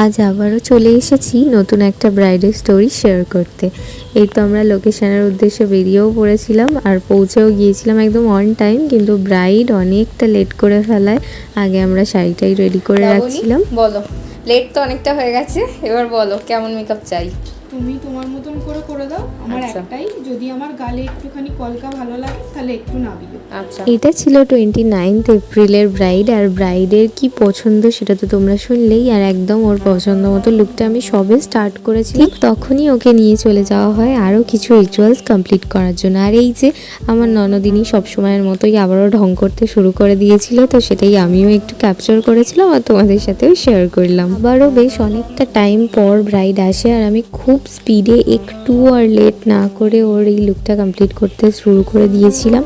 আজ আবারও চলে এসেছি নতুন একটা ব্রাইডের স্টোরি শেয়ার করতে। এই তো আমরা লোকেশনের উদ্দেশ্যে বেরিয়েও পড়েছিলাম আর পৌঁছেও গিয়েছিলাম একদম অন টাইম, কিন্তু ব্রাইড অনেকটা লেট করে ফেলায় আগে আমরা শাড়িটাই রেডি করে রাখছিলাম। বলো, লেট তো অনেকটা হয়ে গেছে, এবার বলো কেমন মেকআপ চাই? তুমি তোমার মতন করে দাও। আমার একটাই, যদি আমার গালে একটুখানি কলকা ভালো লাগে তাহলে একটু নাবিও। আচ্ছা, এটা ছিল 29 এপ্রিলের ব্রাইড, আর ব্রাইডের কি পছন্দ সেটা তো তোমরা শুনলেই। আর একদম ওর পছন্দ মতো লুকটা আমি সবে স্টার্ট করেছি, তখনই ওকে নিয়ে চলে যাওয়া হয় আরও কিছু রিচুয়ালস কমপ্লিট করার জন্য। আর এই যে আমার ননদিনী সবসময়ের মতোই আবারও ঢং করতে শুরু করে দিয়েছিল, তো সেটাই আমিও একটু ক্যাপচার করেছিলাম আর তোমাদের সাথেও শেয়ার করলাম। আবারও বেশ অনেকটা টাইম পর ব্রাইড আসে, আর আমি খুব স্পিডে একটু আর লেট না করে ওর এই লুকটা কমপ্লিট করতে শুরু করে দিয়েছিলাম।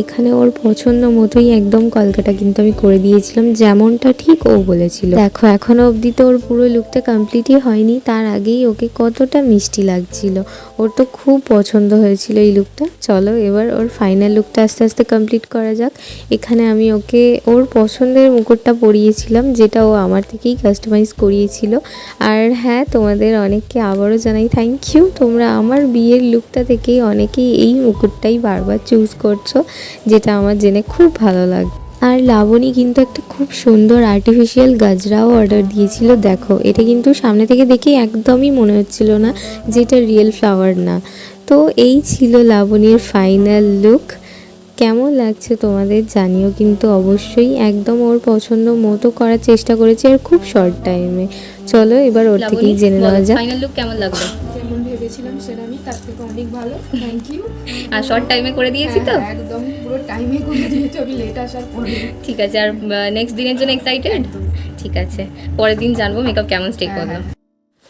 এখানে ওর পছন্দ মতোই একদম কলকাটা কিন্তু আমি করে দিয়েছিলাম, যেমনটা ঠিক ও বলেছিল। দেখো এখনো অবধি তো ওর পুরো লুকটা কমপ্লিটই হয়নি, তার আগেই ওকে কতটা মিষ্টি লাগছিল। ওর তো খুব পছন্দ হয়েছিল এই লুকটা। চলো এবার ওর ফাইনাল লুকটা আস্তে আস্তে কমপ্লিট করা যাক। এখানে আমি ওকে ওর পছন্দের মুকুটটা পরিয়েছিলাম, যেটা ও আমার থেকেই কাস্টমাইজ করিয়েছিল। আর হ্যাঁ, তোমাদের অনেককে আবারও জানাই থ্যাংক ইউ। তোমরা আমার বিয়ের লুকটা থেকেই অনেকেই এই মুকুটটাই বারবার চুজ করছো, যেটা আমার জেনে খুব ভালো লাগে। আর লাবণী কিন্তু একটা খুব সুন্দর আর্টিফিশিয়াল গাজরাও অর্ডার দিয়েছিল। দেখো এটা কিন্তু সামনে থেকে দেখে একদমই মনে হচ্ছিল না যে এটা রিয়েল ফ্লাওয়ার না। তো এই ছিল লাবণীর ফাইনাল লুক। কেমন লাগছে তোমাদের জানিও কিন্তু অবশ্যই। একদম ওর পছন্দ মতো করার চেষ্টা করেছি আর খুব শর্ট টাইমে। চলো এবার ওর থেকেই জেনে নেওয়া যাক ফাইনাল লুক কেমন লাগলো। যেমন ভেবেছিলাম সেরকমই, তার থেকে অনেক ভালো। Thank you. আর শর্ট টাইমে করে দিয়েছি তো? একদম পুরো টাইমে করে দিয়েছো, আমি লেট আসার পরে। ঠিক আছে, আর নেক্সট দিনের জন্য এক্সাইটেড? ঠিক আছে, পরের দিন জানবো মেকআপ কেমন স্টে করলো।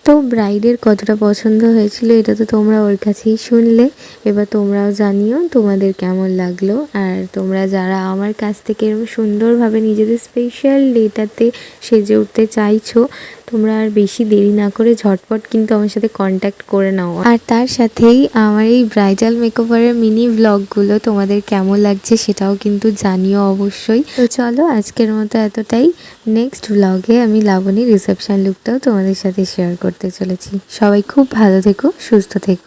তো ব্রাইডের কতটা পছন্দ হয়েছিল এটা তো তোমরা ওর কাছেই শুনলে। এবার তোমরাও জানিও তোমাদের কেমন লাগলো। আর তোমরা যারা আমার কাছ থেকে এরকম সুন্দরভাবে নিজেদের স্পেশাল ডেটাতে সেজে উঠতে চাইছো, তোমরা আর বেশি দেরি না করে ঝটপট কিন্তু আমার সাথে কন্ট্যাক্ট করে নাও। আর তার সাথেই আমার এই ব্রাইডাল মেকওভারের মিনি ব্লগগুলো তোমাদের কেমন লাগছে সেটাও কিন্তু জানিও অবশ্যই। তো চলো আজকের মতো এতটাই। নেক্সট ব্লগে আমি লাবণীর রিসেপশন লুকটাও তোমাদের সাথে শেয়ার করতে চলেছি। সবাই খুব ভালো থেকো, সুস্থ থেকো।